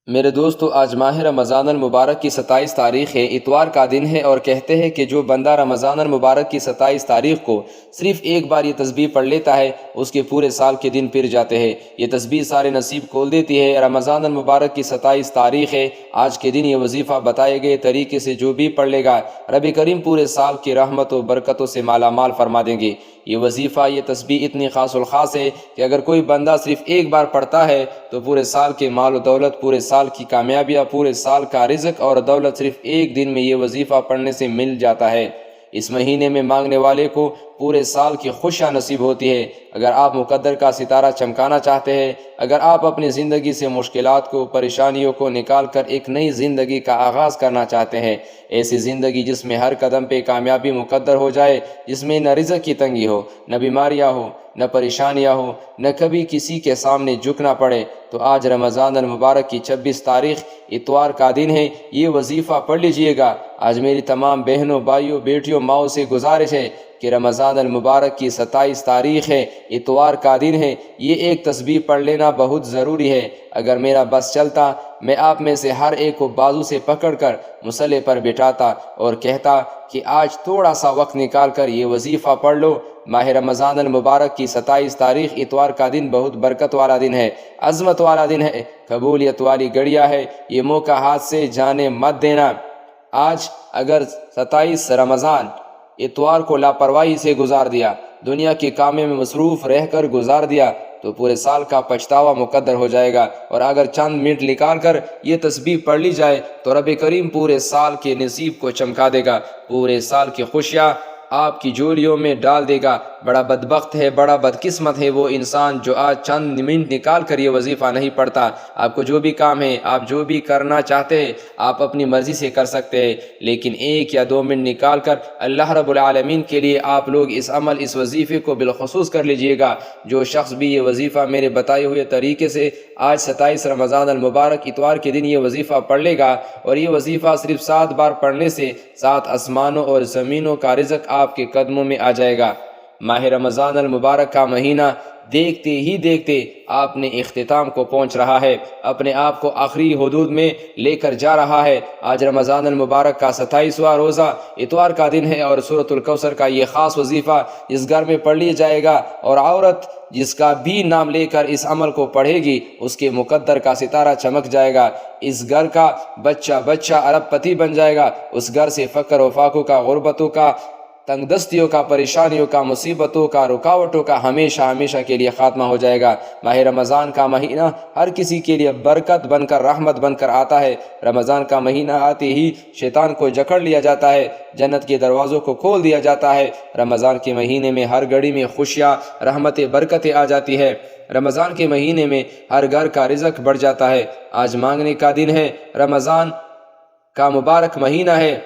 میرے دوستو، آج ماہ رمضان المبارک کی 27 تاریخ ہے، اتوار کا دن ہے، اور کہتے ہیں کہ جو بندہ رمضان المبارک کی 27 تاریخ کو صرف ایک بار یہ تسبیح پڑھ لیتا ہے اس کے پورے سال کے دن پھر جاتے ہیں۔ یہ تسبیح سارے نصیب کھول دیتی ہے۔ رمضان المبارک کی 27 تاریخ ہے، آج کے دن یہ وظیفہ بتائے گئے طریقے سے جو بھی پڑھ لے گا، رب کریم پورے سال کی رحمت و برکتوں سے مالا مال فرما دیں گے۔ یہ وظیفہ، یہ تسبیح اتنی خاص الخاص ہے کہ اگر کوئی بندہ صرف ایک بار پڑھتا ہے تو پورے سال کے مال و دولت، پورے سال کی کامیابیاں، پورے سال کا رزق اور دولت صرف ایک دن میں یہ وظیفہ پڑھنے سے مل جاتا ہے۔ اس مہینے میں مانگنے والے کو پورے سال کی خوشیاں نصیب ہوتی ہے۔ اگر آپ مقدر کا ستارہ چمکانا چاہتے ہیں، اگر آپ اپنی زندگی سے مشکلات کو، پریشانیوں کو نکال کر ایک نئی زندگی کا آغاز کرنا چاہتے ہیں، ایسی زندگی جس میں ہر قدم پہ کامیابی مقدر ہو جائے، جس میں نہ رزق کی تنگی ہو، نہ بیماریاں ہو، نہ پریشانیاں ہو، نہ کبھی کسی کے سامنے جھکنا پڑے، تو آج رمضان المبارک کی 26 تاریخ اتوار کا دن ہے، یہ وظیفہ پڑھ لیجئے گا۔ آج میری تمام بہنوں، بھائیوں، بیٹیوں، ماؤں سے گزارش ہے کہ رمضان المبارک کی 27 تاریخ ہے، اتوار کا دن ہے، یہ ایک تسبیح پڑھ لینا بہت ضروری ہے۔ اگر میرا بس چلتا، میں آپ میں سے ہر ایک کو بازو سے پکڑ کر مصلی پر بٹھاتا اور کہتا کہ آج تھوڑا سا وقت نکال کر یہ وظیفہ پڑھ لو۔ ماہ رمضان المبارک کی 27 تاریخ اتوار کا دن بہت برکت والا دن ہے، عظمت والا دن ہے، قبولیت والی گھڑیاں ہے۔ یہ موقع ہاتھ سے جانے مت دینا۔ آج اگر 27 رمضان اتوار کو لاپرواہی سے گزار دیا، دنیا کے کاموں میں مصروف رہ کر گزار دیا، تو پورے سال کا پچھتاوا مقدر ہو جائے گا۔ اور اگر چند منٹ نکال کر یہ تسبیح پڑھ لی جائے تو رب کریم پورے سال کے نصیب کو چمکا دے گا، پورے سال کی خوشیاں آپ کی جوڑیوں میں ڈال دے گا۔ بڑا بدبخت ہے، بڑا بدقسمت ہے وہ انسان جو آج چند منٹ نکال کر یہ وظیفہ نہیں پڑھتا۔ آپ کو جو بھی کام ہے، آپ جو بھی کرنا چاہتے ہیں، آپ اپنی مرضی سے کر سکتے ہیں، لیکن 1 یا 2 منٹ نکال کر اللہ رب العالمین کے لیے آپ لوگ اس عمل، اس وظیفے کو بالخصوص کر لیجئے گا۔ جو شخص بھی یہ وظیفہ میرے بتائے ہوئے طریقے سے آج 27 رمضان المبارک اتوار کے دن یہ وظیفہ پڑھ لے گا، اور یہ وظیفہ صرف 7 بار پڑھنے سے 7 آسمانوں اور زمینوں کا رزق آپ کے قدموں میں آ جائے گا۔ ماہ رمضان المبارک کا مہینہ دیکھتے ہی دیکھتے آپ نے اختتام کو پہنچ رہا ہے، اپنے آپ کو آخری حدود میں لے کر جا رہا ہے۔ آج رمضان المبارک کا 27واں روزہ اتوار کا دن ہے، اور سورۃ الکوثر کا یہ خاص وظیفہ اس گھر میں پڑھ لیا جائے گا، اور عورت جس کا بھی نام لے کر اس عمل کو پڑھے گی، اس کے مقدر کا ستارہ چمک جائے گا، اس گھر کا بچہ ارب پتی بن جائے گا، اس گھر سے فقر و فاقوں کا، غربتوں کا، تنگ دستیوں کا، پریشانیوں کا، مصیبتوں کا، رکاوٹوں کا ہمیشہ کے لیے خاتمہ ہو جائے گا۔ ماہ رمضان کا مہینہ ہر کسی کے لیے برکت بن کر، رحمت بن کر آتا ہے۔ رمضان کا مہینہ آتے ہی شیطان کو جکڑ لیا جاتا ہے، جنت کے دروازوں کو کھول دیا جاتا ہے۔ رمضان کے مہینے میں ہر گھڑی میں خوشیاں، رحمتیں، برکتیں آ جاتی ہے۔ رمضان کے مہینے میں ہر گھر کا رزق بڑھ جاتا ہے۔ آج مانگنے کا دن ہے، رمضان کا مبارک مہینہ ہے،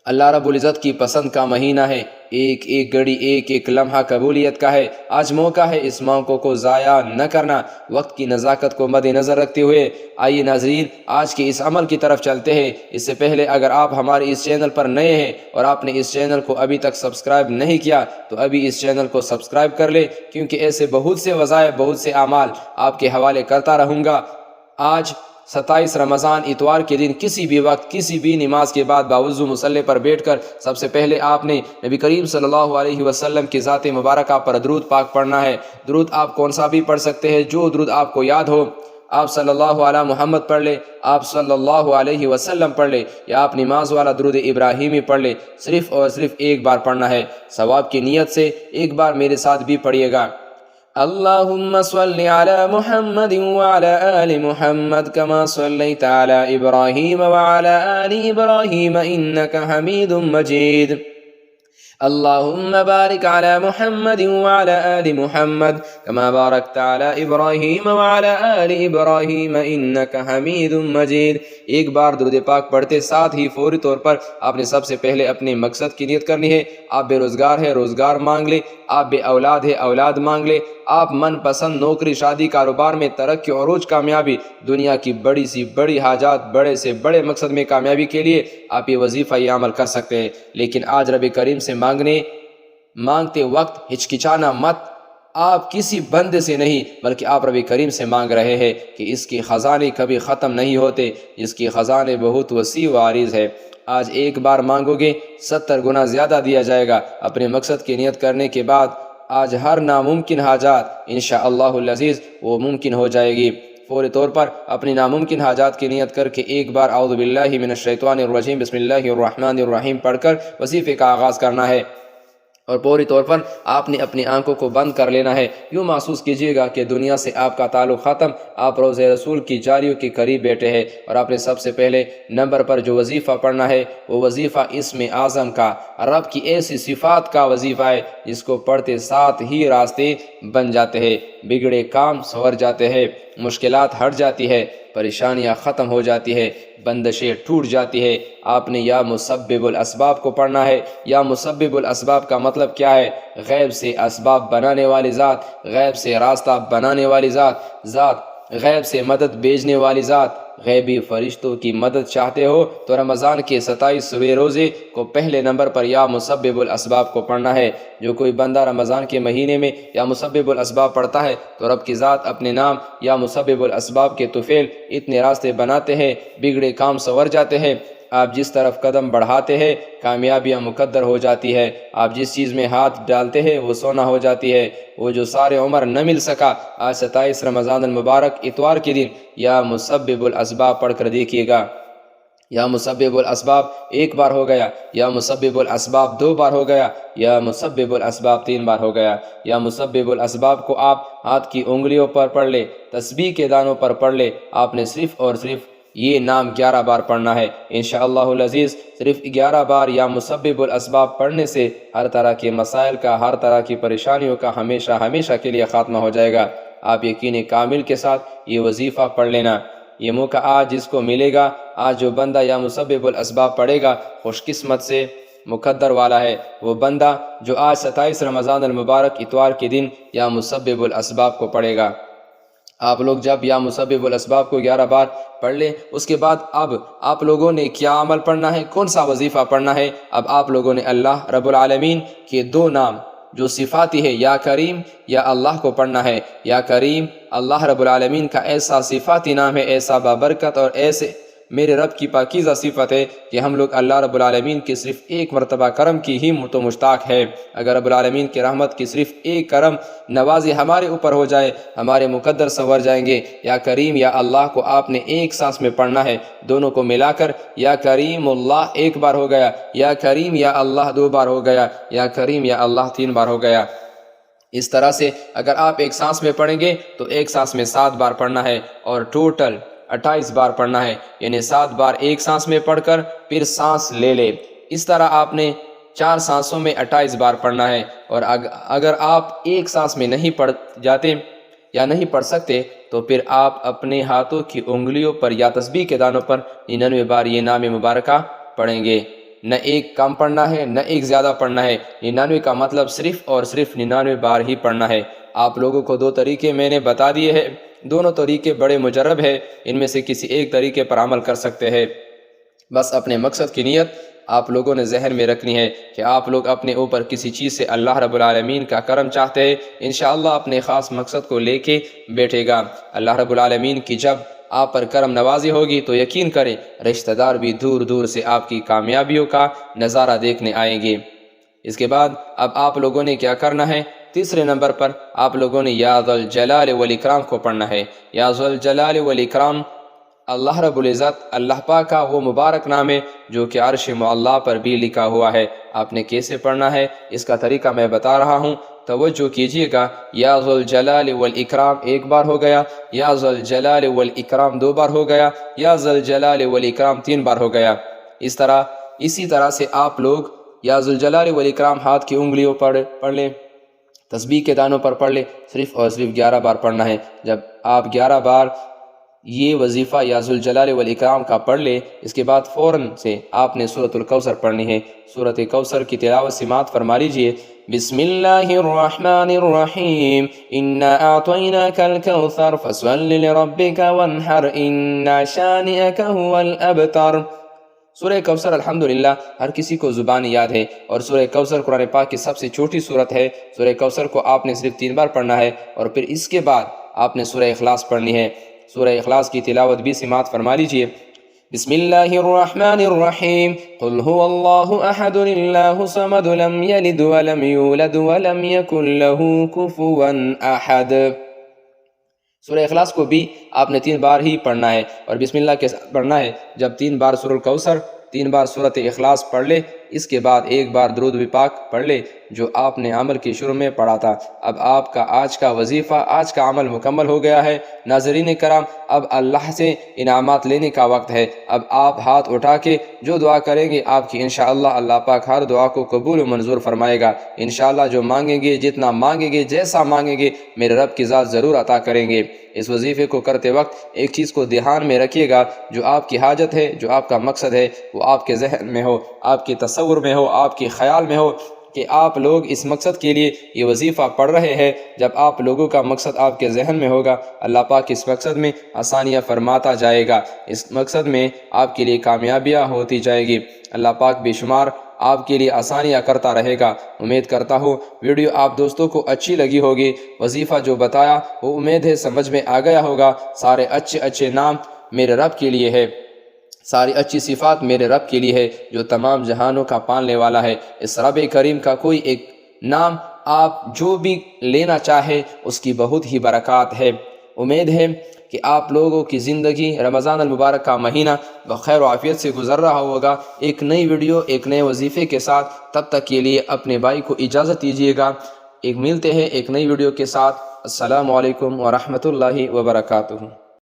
اللہ رب العزت کی پسند کا مہینہ ہے۔ ایک ایک گھڑی، ایک ایک لمحہ قبولیت کا ہے۔ آج موقع ہے اس موقع کو ضائع نہ کرنا۔ وقت کی نزاکت کو مد نظر رکھتے ہوئے آئیے ناظرین، آج کے اس عمل کی طرف چلتے ہیں۔ اس سے پہلے اگر آپ ہمارے اس چینل پر نئے ہیں اور آپ نے اس چینل کو ابھی تک سبسکرائب نہیں کیا تو ابھی اس چینل کو سبسکرائب کر لیں، کیونکہ ایسے بہت سے وظائف، بہت سے اعمال آپ کے حوالے کرتا رہوں گا۔ آج 27 رمضان اتوار کے دن کسی بھی وقت، کسی بھی نماز کے بعد باوضو مصلی پر بیٹھ کر سب سے پہلے آپ نے نبی کریم صلی اللہ علیہ وسلم کی ذات مبارکہ پر درود پاک پڑھنا ہے۔ درود آپ کون سا بھی پڑھ سکتے ہیں، جو درود آپ کو یاد ہو۔ آپ صلی اللہ علیہ محمد پڑھ لیں، آپ صلی اللہ علیہ وسلم پڑھ لیں، یا آپ نماز والا درود ابراہیمی پڑھ لیں۔ صرف اور صرف ایک بار پڑھنا ہے، ثواب کی نیت سے ایک بار میرے ساتھ بھی پڑھیے گا۔ اللهم صل على محمد وعلى آل محمد كما صليت على إبراهيم وعلى آل إبراهيم إنك حميد مجيد. اللهم بارك على محمد وعلى آل محمد كما باركت على إبراهيم وعلى آل إبراهيم إنك حميد مجيد۔ ایک بار درود پاک پڑھتے ساتھ ہی فوری طور پر آپ نے سب سے پہلے اپنے مقصد کی نیت کرنی ہے۔ آپ بے روزگار ہے، روزگار مانگ لے، آپ بے اولاد ہے، اولاد مانگ لے، آپ من پسند نوکری، شادی، کاروبار میں ترقی، عروج، کامیابی، دنیا کی بڑی سی بڑی حاجات، بڑے سے بڑے مقصد میں کامیابی کے لیے آپ یہ وظیفہ، یہ عمل کر سکتے ہیں۔ لیکن آج رب کریم سے مانگتے وقت ہچکچانا مت، آپ کسی بندے سے نہیں بلکہ آپ رب کریم سے مانگ رہے ہیں کہ اس کی خزانے کبھی ختم نہیں ہوتے، اس کی خزانے بہت وسیع و عریض ہے۔ آج ایک بار مانگو گے 70 گنا زیادہ دیا جائے گا۔ اپنے مقصد کی نیت کرنے کے بعد آج ہر ناممکن حاجات انشاءاللہ العزیز وہ ممکن ہو جائے گی۔ فوری طور پر اپنی ناممکن حاجات کی نیت کر کے ایک بار اعوذ باللہ من الشیطان الرجیم بسم اللہ الرحمن الرحیم پڑھ کر وظیفے کا آغاز کرنا ہے، اور فوری طور پر آپ نے اپنی آنکھوں کو بند کر لینا ہے۔ یوں محسوس کیجیے گا کہ دنیا سے آپ کا تعلق ختم، آپ روضہ رسول کی جاریوں کے قریب بیٹھے ہیں، اور آپ نے سب سے پہلے نمبر پر جو وظیفہ پڑھنا ہے وہ وظیفہ اسم اعظم کا، رب کی ایسی صفات کا وظیفہ ہے جس کو پڑھتے ساتھ ہی راستے بن جاتے ہیں، بگڑے کام سنور جاتے ہیں، مشکلات ہٹ جاتی ہے، پریشانیاں ختم ہو جاتی ہے، بندشیں ٹوٹ جاتی ہے۔ آپ نے یا مسبب الاسباب کو پڑھنا ہے۔ یا مسبب الاسباب کا مطلب کیا ہے؟ غیب سے اسباب بنانے والی ذات، غیب سے راستہ بنانے والی ذات، غیب سے مدد بھیجنے والی ذات۔ غیبی فرشتوں کی مدد چاہتے ہو تو رمضان کے 27ویں روزے کو پہلے نمبر پر یا مسبب الاسباب کو پڑھنا ہے۔ جو کوئی بندہ رمضان کے مہینے میں یا مسبب الاسباب پڑھتا ہے تو رب کی ذات اپنے نام یا مسبب الاسباب کے طفیل اتنے راستے بناتے ہیں، بگڑے کام سنور جاتے ہیں۔ آپ جس طرف قدم بڑھاتے ہیں کامیابیاں مقدر ہو جاتی ہے، آپ جس چیز میں ہاتھ ڈالتے ہیں وہ سونا ہو جاتی ہے۔ وہ جو سارے عمر نہ مل سکا، آج 27 رمضان المبارک اتوار کے دن یا مسبب الاسباب پڑھ کر دیکھیے گا۔ یا مسبب الاسباب ایک بار ہو گیا، یا مسبب الاسباب 2 بار ہو گیا، یا مسبب الاسباب 3 بار ہو گیا۔ یا مسبب الاسباب کو آپ ہاتھ کی انگلیوں پر پڑھ لے، تسبیح کے دانوں پر پڑھ لے۔ آپ نے صرف اور صرف یہ نام 11 بار پڑھنا ہے انشاءاللہ العزیز۔ صرف 11 بار یا مسبب الاسباب پڑھنے سے ہر طرح کے مسائل کا، ہر طرح کی پریشانیوں کا ہمیشہ کے لیے خاتمہ ہو جائے گا۔ آپ یقین کامل کے ساتھ یہ وظیفہ پڑھ لینا۔ یہ موقع آج جس کو ملے گا، آج جو بندہ یا مسبب الاسباب پڑھے گا خوش قسمت سے مقدر والا ہے وہ بندہ جو آج 27 رمضان المبارک اتوار کے دن یا مسبب الاسباب کو پڑھے گا۔ آپ لوگ جب یا مسبب الاسباب کو 11 بار پڑھ لیں، اس کے بعد اب آپ لوگوں نے کیا عمل پڑھنا ہے، کون سا وظیفہ پڑھنا ہے؟ اب آپ لوگوں نے اللہ رب العالمین کے 2 نام جو صفاتی ہے یا کریم یا اللہ کو پڑھنا ہے۔ یا کریم اللہ رب العالمین کا ایسا صفاتی نام ہے، ایسا بابرکت اور ایسے میرے رب کی پاکیزہ صفت ہے کہ ہم لوگ اللہ رب العالمین کی صرف ایک مرتبہ کرم کی ہی تو مشتاق ہے۔ اگر رب العالمین کی رحمت کی صرف ایک کرم نوازی ہمارے اوپر ہو جائے، ہمارے مقدر سنور جائیں گے۔ یا کریم یا اللہ کو آپ نے ایک سانس میں پڑھنا ہے، دونوں کو ملا کر یا کریم اللہ 1 بار ہو گیا، یا کریم یا اللہ 2 بار ہو گیا، یا کریم یا اللہ 3 بار ہو گیا۔ اس طرح سے اگر آپ ایک سانس میں پڑھیں گے تو ایک سانس میں 7 بار پڑھنا ہے، اور ٹوٹل 28 بار پڑھنا ہے، یعنی 7 بار ایک سانس میں پڑھ کر پھر سانس لے لے۔ اس طرح آپ نے 4 سانسوں میں 28 بار پڑھنا ہے۔ اور اگر آپ ایک سانس میں نہیں پڑھ جاتے یا نہیں پڑھ سکتے تو پھر آپ اپنے ہاتھوں کی انگلیوں پر یا تسبیح کے دانوں پر 99 بار یہ نام مبارکہ پڑھیں گے۔ نہ ایک کم پڑھنا ہے نہ ایک زیادہ پڑھنا ہے، 99 کا مطلب صرف اور صرف 99 بار ہی پڑھنا ہے۔ آپ لوگوں کو 2 طریقے میں نے بتا دیے ہیں، دونوں طریقے بڑے مجرب ہیں، ان میں سے کسی ایک طریقے پر عمل کر سکتے ہیں۔ بس اپنے مقصد کی نیت آپ لوگوں نے ذہن میں رکھنی ہے کہ آپ لوگ اپنے اوپر کسی چیز سے اللہ رب العالمین کا کرم چاہتے ہیں، انشاءاللہ اپنے خاص مقصد کو لے کے بیٹھے گا۔ اللہ رب العالمین کی جب آپ پر کرم نوازی ہوگی تو یقین کریں رشتہ دار بھی دور دور سے آپ کی کامیابیوں کا نظارہ دیکھنے آئیں گے۔ اس کے بعد اب آپ لوگوں نے کیا کرنا ہے؟ تیسرے نمبر پر آپ لوگوں نے یا ذوالجلال والاکرام کو پڑھنا ہے۔ یا ذوالجلال والاکرام اللہ رب العزت اللہ پاک کا وہ مبارک نام ہے جو کہ عرش معلیٰ پر بھی لکھا ہوا ہے۔ آپ نے کیسے پڑھنا ہے اس کا طریقہ میں بتا رہا ہوں، توجہ کیجئے گا۔ یا ذوالجلال والاکرام 1 بار ہو گیا، یا ذوالجلال والاکرام 2 بار ہو گیا، یا ذوالجلال والاکرام 3 بار ہو گیا۔ اسی طرح سے آپ لوگ یا ذوالجلال والاکرام ہاتھ کی انگلیوں پر پڑھ لیں، تسبیح کے دانوں پر پڑھ لیں، صرف اور صرف 11 بار پڑھنا ہے۔ جب آپ 11 بار یہ وظیفہ یا ذوالجلال والاکرام کا پڑھ لیں، اس کے بعد فوراً سے آپ نے سورۃ الکوثر پڑھنی ہے۔ سورۃ کوثر کی تلاوت سماعت فرما لیجئے۔ بسم اللہ الرحمن الرحیم انا اعطیناک الکوثر فصل لربک وانحر ان شانئک هو الابتر۔ سورہ کوثر الحمدللہ ہر کسی کو زبان یاد ہے، اور سورہ کوثر قرآن پاک کی سب سے چھوٹی صورت ہے۔ سورہ کوثر کو آپ نے صرف 3 بار پڑھنا ہے، اور پھر اس کے بعد آپ نے سورہ اخلاص پڑھنی ہے۔ سورہ اخلاص کی تلاوت بھی سماعت فرما لیجئے۔ بسم اللہ الرحمن الرحیم قل هو اللہ احد اللہ صمد لم یلد ولم یولد ولم یکن له کفوا احد۔ سورہ اخلاص کو بھی آپ نے 3 بار ہی پڑھنا ہے، اور بسم اللہ کے ساتھ پڑھنا ہے۔ جب 3 بار سورہ الکوثر، 3 بار سورۃ اخلاص پڑھ لے، اس کے بعد 1 بار درود پاک پڑھ لے جو آپ نے عمل کی شروع میں پڑھا تھا۔ اب آپ کا آج کا وظیفہ، آج کا عمل مکمل ہو گیا ہے۔ ناظرین کرام، اب اللہ سے انعامات لینے کا وقت ہے۔ اب آپ ہاتھ اٹھا کے جو دعا کریں گے آپ کی انشاءاللہ اللہ پاک ہر دعا کو قبول و منظور فرمائے گا۔ انشاءاللہ جو مانگیں گے، جتنا مانگیں گے، جیسا مانگیں گے، میرے رب کی ذات ضرور عطا کریں گے۔ اس وظیفے کو کرتے وقت ایک چیز کو دھیان میں رکھیے گا، جو آپ کی حاجت ہے، جو آپ کا مقصد ہے، وہ آپ کے ذہن میں ہو، آپ کے تصور میں ہو، آپ کے خیال میں ہو کہ آپ لوگ اس مقصد کے لیے یہ وظیفہ پڑھ رہے ہیں۔ جب آپ لوگوں کا مقصد آپ کے ذہن میں ہوگا، اللہ پاک اس مقصد میں آسانیاں فرماتا جائے گا، اس مقصد میں آپ کے لیے کامیابیاں ہوتی جائے گی۔ اللہ پاک بے شمار آپ کے لیے آسانیاں کرتا رہے گا۔ امید کرتا ہوں ویڈیو آپ دوستوں کو اچھی لگی ہوگی۔ وظیفہ جو بتایا وہ امید ہے سمجھ میں آ گیا ہوگا۔ سارے اچھے نام میرے رب کے لیے ہے، ساری اچھی صفات میرے رب کے لیے ہے جو تمام جہانوں کا پالنے والا ہے۔ اس رب کریم کا کوئی ایک نام آپ جو بھی لینا چاہے اس کی بہت ہی برکات ہے۔ امید ہے کہ آپ لوگوں کی زندگی رمضان المبارک کا مہینہ بخیر و عافیت سے گزر رہا ہوگا۔ ایک نئی ویڈیو، ایک نئے وظیفے کے ساتھ، تب تک کے لیے اپنے بھائی کو اجازت دیجیے گا۔ ملتے ہیں ایک نئی ویڈیو کے ساتھ۔ السلام علیکم ورحمۃ اللہ وبرکاتہ۔